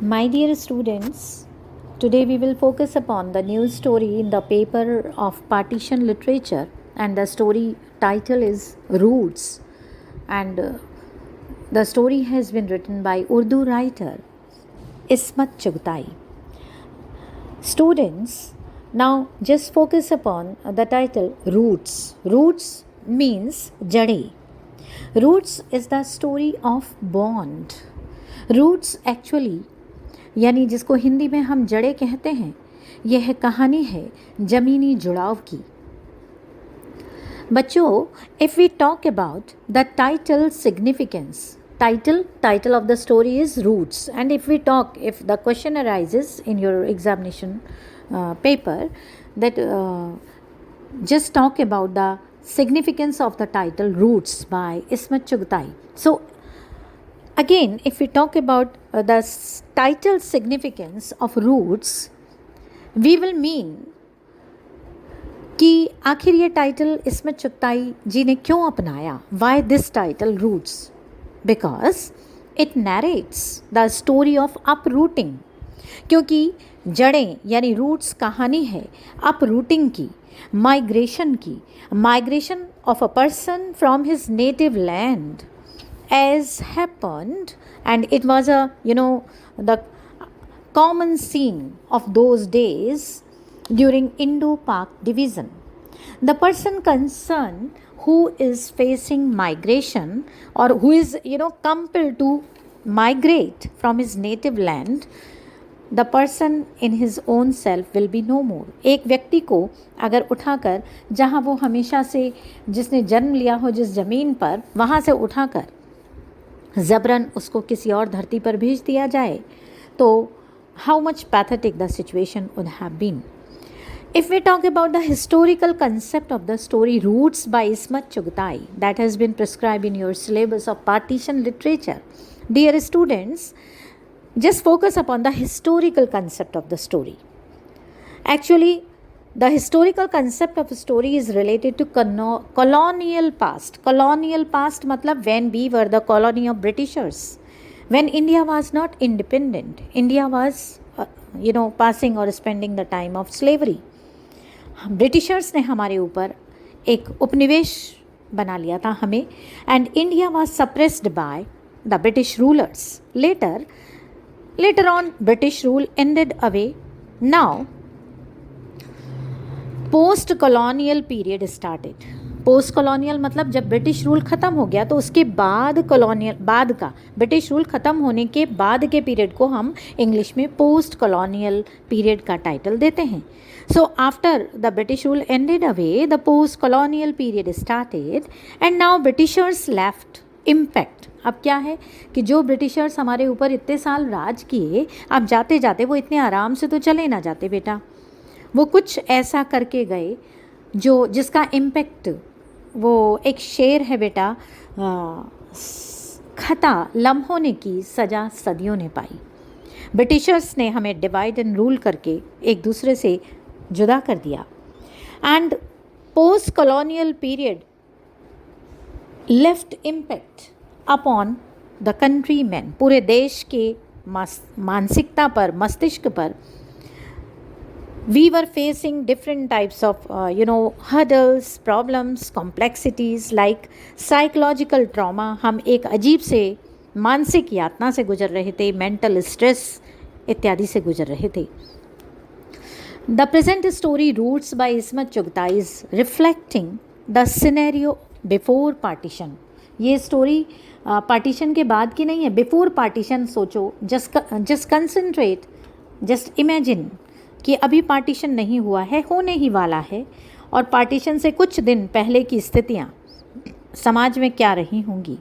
My dear students, today we will focus upon the news story in the paper of partition literature, and the story title is Roots, and the story has been written by Urdu writer Ismat Chughtai. Students, now just focus upon the title Roots. Roots means jade. Roots is the story of bond. Roots actually यानी जिसको हिंदी में हम जड़े कहते हैं, यह कहानी है ज़मीनी जुड़ाव की. बच्चों, if we talk about the title significance, title of the story is Roots, and if the question arises in your examination paper that just talk about the significance of the title Roots by Ismat Chughtai. So again, if we talk about the title significance of Roots, we will mean कि आखिर ये title Ismat Chughtai जी ने क्यों अपनाया. Why this title roots? Because it narrates the story of uprooting. क्योंकि जड़ें यानी roots कहानी है अपरूटिंग की, माइग्रेशन की, migration of a person from his native land as happened, and it was the common scene of those days during Indo-Pak division. The person concerned who is facing migration or who is compelled to migrate from his native land, the person in his own self will be no more. एक व्यक्ति को अगर उठाकर जहाँ वो हमेशा से जिसने जन्म लिया हो जिस ज़मीन पर, वहाँ से उठाकर ज़बरन उसको किसी और धरती पर भेज दिया जाए, तो how much pathetic the situation would have been. If we talk about the historical concept of the story Roots by Ismat Chughtai, that has been prescribed in your syllabus of partition literature, dear students, just focus upon the historical concept of the story. Actually, the historical concept of a story is related to colonial past. Colonial past matlab when we were the colony of Britishers, when India was not independent. India was passing or spending the time of slavery. Britishers ने हमारे ऊपर एक उपनिवेश बना लिया था हमें, and India was suppressed by the British rulers. Later on British rule ended away. Now post colonial period started. Post colonial मतलब जब ब्रिटिश रूल ख़त्म हो गया तो उसके बाद ब्रिटिश रूल ख़त्म होने के बाद के पीरियड को हम इंग्लिश में पोस्ट कॉलोनियल पीरियड का टाइटल देते हैं. So after the British rule ended away, the post colonial period started, and now Britishers left impact. अब क्या है कि जो ब्रिटिशर्स हमारे ऊपर इतने साल राज किए, अब जाते जाते वो इतने आराम से तो चले ना जाते बेटा. वो कुछ ऐसा करके गए जिसका इम्पैक्ट, वो एक शेर है बेटा, खता लम्हों ने की सज़ा सदियों ने पाई. ब्रिटिशर्स ने हमें डिवाइड एंड रूल करके एक दूसरे से जुदा कर दिया, and post colonial period left impact upon the country man. पूरे देश के मानसिकता पर, मस्तिष्क पर. We were facing different types of hurdles, problems, complexities like psychological trauma. हम एक अजीब से मानसिक यातना से गुजर रहे थे, मेंटल स्ट्रेस इत्यादि से गुजर रहे थे. The present story Roots by Ismat Chughtai is reflecting the scenario before partition. ये स्टोरी पार्टीशन के बाद की नहीं है, बिफोर पार्टीशन. सोचो, जस्ट कंसंट्रेट, जस्ट इमेजिन कि अभी पार्टीशन नहीं हुआ है, होने ही वाला है, और पार्टीशन से कुछ दिन पहले की स्थितियाँ समाज में क्या रही होंगी.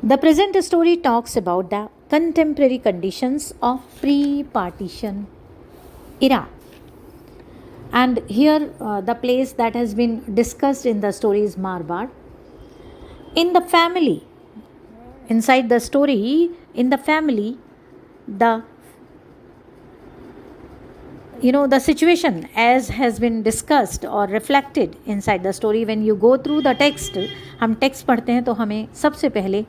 The present story talks about the contemporary conditions of pre partition era, and here the place that has been discussed in the story is Marwar. In the family, inside the story, in the family, the situation as has been discussed or reflected inside the story. When you go through the text, हम text पढ़ते हैं तो हमें सबसे पहले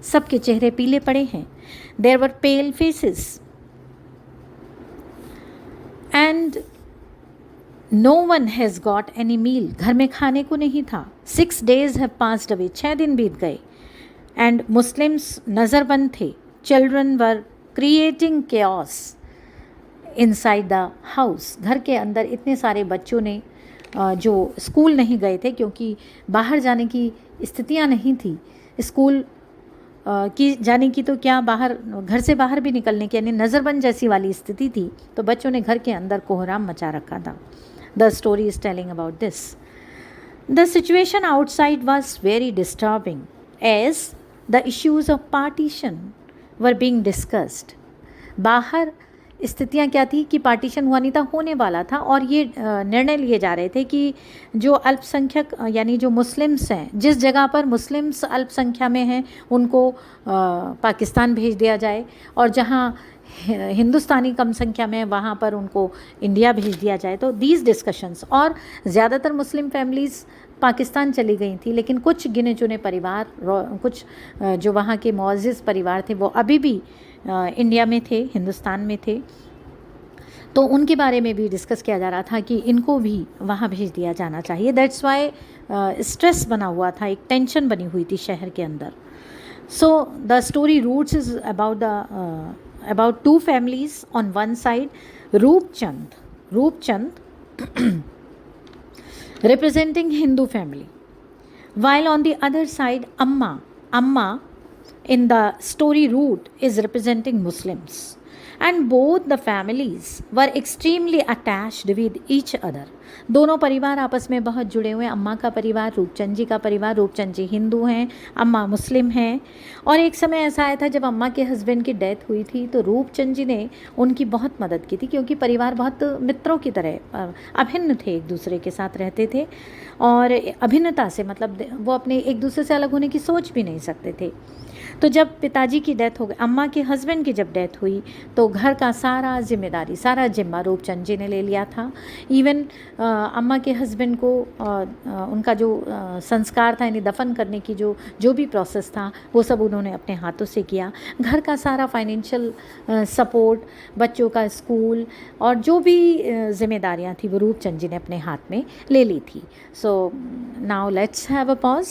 सबके चेहरे पीले पड़े हैं. There were pale faces. And no one has got any meal. घर में खाने को नहीं था. 6 days have passed away. 6 दिन बीत गए. And Muslims नज़रबंद थे. Children were creating chaos inside the house. घर के अंदर इतने सारे बच्चों ने जो स्कूल नहीं गए थे क्योंकि बाहर जाने की स्थितियां नहीं थी. स्कूल की जाने की तो क्या, बाहर घर से बाहर भी निकलने की यानी नज़रबंद जैसी वाली स्थिति थी. तो बच्चों ने घर के अंदर कोहराम मचा रखा था. The story is telling about this. The situation outside was very disturbing as the issues of partition were being discussed. बाहर स्थितियाँ क्या थी कि पार्टीशन हुआ नहीं था, होने वाला था, और ये निर्णय लिए जा रहे थे कि जो अल्पसंख्यक यानी जो मुस्लिम्स हैं, जिस जगह पर मुस्लिम्स अल्पसंख्या में हैं उनको पाकिस्तान भेज दिया जाए, और जहाँ हिंदुस्तानी कम संख्या में है वहाँ पर उनको इंडिया भेज दिया जाए. तो दीज डिस्कशंस, और ज़्यादातर मुस्लिम फैमिलीज़ पाकिस्तान चली गई थी, लेकिन कुछ गिने चुने परिवार, कुछ जो वहाँ के मुअज़्ज़िज़ परिवार थे वो अभी भी इंडिया में थे, हिंदुस्तान में थे. तो उनके बारे में भी डिस्कस किया जा रहा था कि इनको भी वहाँ भेज दिया जाना चाहिए. दैट्स वाई स्ट्रेस बना हुआ था, एक टेंशन बनी हुई थी शहर के अंदर. So the story roots is about two families. On one side, Roopchand representing Hindu family, while on the other side, Amma in the story root is representing Muslims, and both the families were extremely attached with each other. दोनों परिवार आपस में बहुत जुड़े हुए हैं. अम्मा का परिवार, रूपचंद जी का परिवार. रूपचंद जी हिंदू हैं, अम्मा मुस्लिम हैं. और एक समय ऐसा आया था जब अम्मा के हस्बैंड की डेथ हुई थी, तो रूपचंद जी ने उनकी बहुत मदद की थी, क्योंकि परिवार बहुत मित्रों की तरह अभिन्न थे, एक दूसरे के साथ रहते थे, और अभिन्नता से मतलब वो अपने एक दूसरे से अलग होने की सोच भी नहीं सकते थे. तो जब पिताजी की डेथ हो गई, अम्मा के हस्बैंड की जब डेथ हुई, तो घर का सारा जिम्मेदारी, सारा जिम्मा रूपचंद जी ने ले लिया था. इवन अम्मा के हस्बैंड को उनका जो संस्कार था यानी दफन करने की जो भी प्रोसेस था वो सब उन्होंने अपने हाथों से किया. घर का सारा फाइनेंशियल सपोर्ट, बच्चों का स्कूल और जो भी जिम्मेदारियां थी वो रूपचंद जी ने अपने हाथ में ले ली थी. So now let's have a pause.